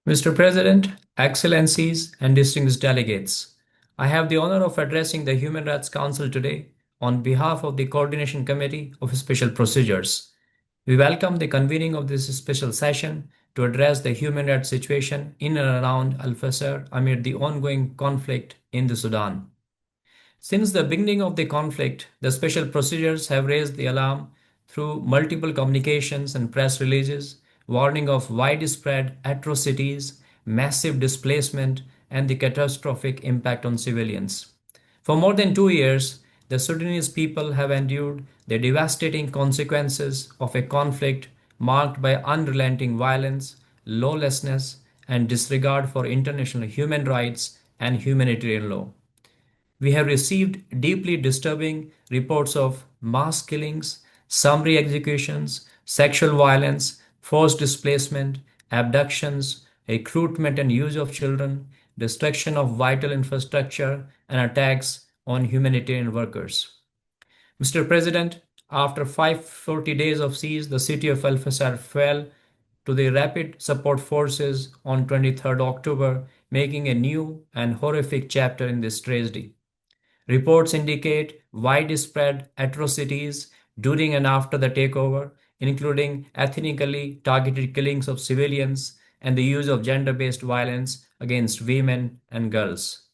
Mr. President, Excellencies, and distinguished delegates, I have the honor of addressing the Human Rights Council today on behalf of the Coordination Committee of Special Procedures. We welcome the convening of this special session to address the human rights situation in and around Al Fasher amid the ongoing conflict in the Sudan. Since the beginning of the conflict, the special procedures have raised the alarm through multiple communications and press releases, warning of widespread atrocities, massive displacement, and the catastrophic impact on civilians. For more than 2 years, the Sudanese people have endured the devastating consequences of a conflict marked by unrelenting violence, lawlessness, and disregard for international human rights and humanitarian law. We have received deeply disturbing reports of mass killings, summary executions, sexual violence, forced displacement, abductions, recruitment and use of children, destruction of vital infrastructure, and attacks on humanitarian workers. Mr. President, after 540 days of siege, the city of Al Fasar fell to the Rapid Support Forces on 23rd October, making a new and horrific chapter in this tragedy. Reports indicate widespread atrocities during and after the takeover, including ethnically targeted killings of civilians and the use of gender based violence against women and girls.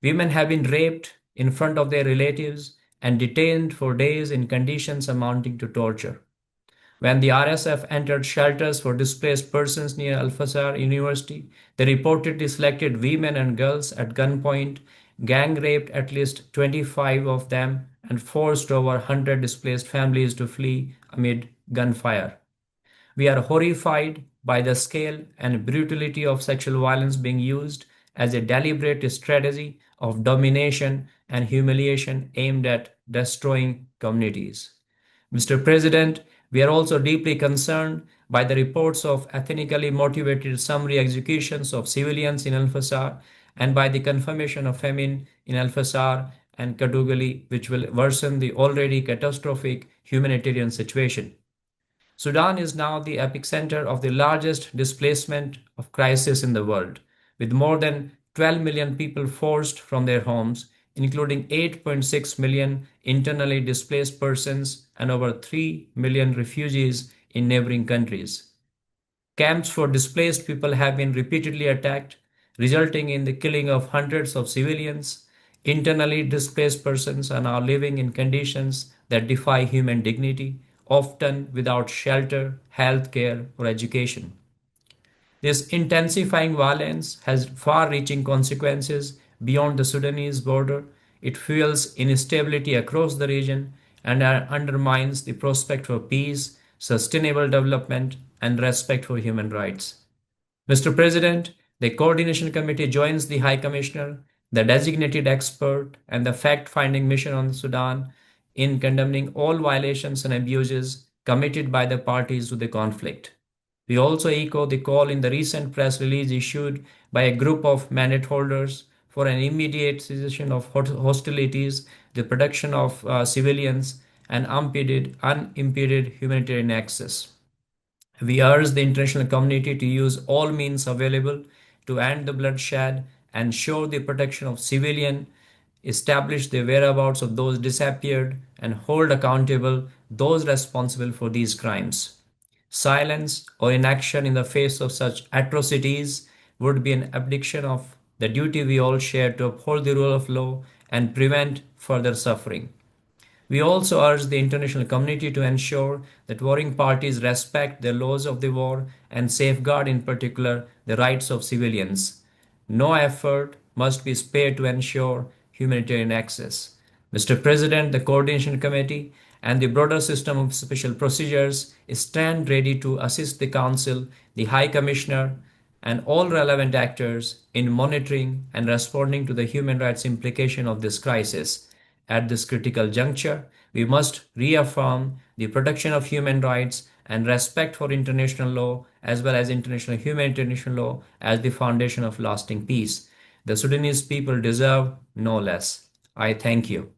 Women have been raped in front of their relatives and detained for days in conditions amounting to torture. When the RSF entered shelters for displaced persons near Al Fasar University, they reportedly selected women and girls at gunpoint, gang raped at least 25 of them, and forced over 100 displaced families to flee amid gunfire. We are horrified by the scale and brutality of sexual violence being used as a deliberate strategy of domination and humiliation aimed at destroying communities. Mr. President, we are also deeply concerned by the reports of ethnically motivated summary executions of civilians in Al Fasar and by the confirmation of famine in Al Fasar and Kadugali, which will worsen the already catastrophic humanitarian situation. Sudan is now the epicenter of the largest displacement of crisis in the world, with more than 12 million people forced from their homes, including 8.6 million internally displaced persons and over 3 million refugees in neighboring countries. Camps for displaced people have been repeatedly attacked, resulting in the killing of hundreds of civilians. Internally displaced persons are now living in conditions that defy human dignity, often without shelter, health care, or education. This intensifying violence has far reaching consequences beyond the Sudanese border. It fuels instability across the region and undermines the prospect for peace, sustainable development, and respect for human rights. Mr. President, the Coordination Committee joins the High Commissioner, the designated expert, and the fact finding mission on Sudan in condemning all violations and abuses committed by the parties to the conflict. We also echo the call in the recent press release issued by a group of mandate holders for an immediate cessation of hostilities, the protection of civilians, and unimpeded humanitarian access. We urge the international community to use all means available to end the bloodshed, ensure the protection of civilians, establish the whereabouts of those disappeared, and hold accountable those responsible for these crimes. Silence or inaction in the face of such atrocities would be an abdication of the duty we all share to uphold the rule of law and prevent further suffering. We also urge the international community to ensure that warring parties respect the laws of the war and safeguard, in particular, the rights of civilians. No effort must be spared to ensure humanitarian access. Mr. President, the Coordination Committee and the broader system of special procedures stand ready to assist the Council, the High Commissioner, and all relevant actors in monitoring and responding to the human rights implication of this crisis. At this critical juncture, we must reaffirm the protection of human rights and respect for international law as well as international humanitarian law as the foundation of lasting peace. The Sudanese people deserve no less. I thank you.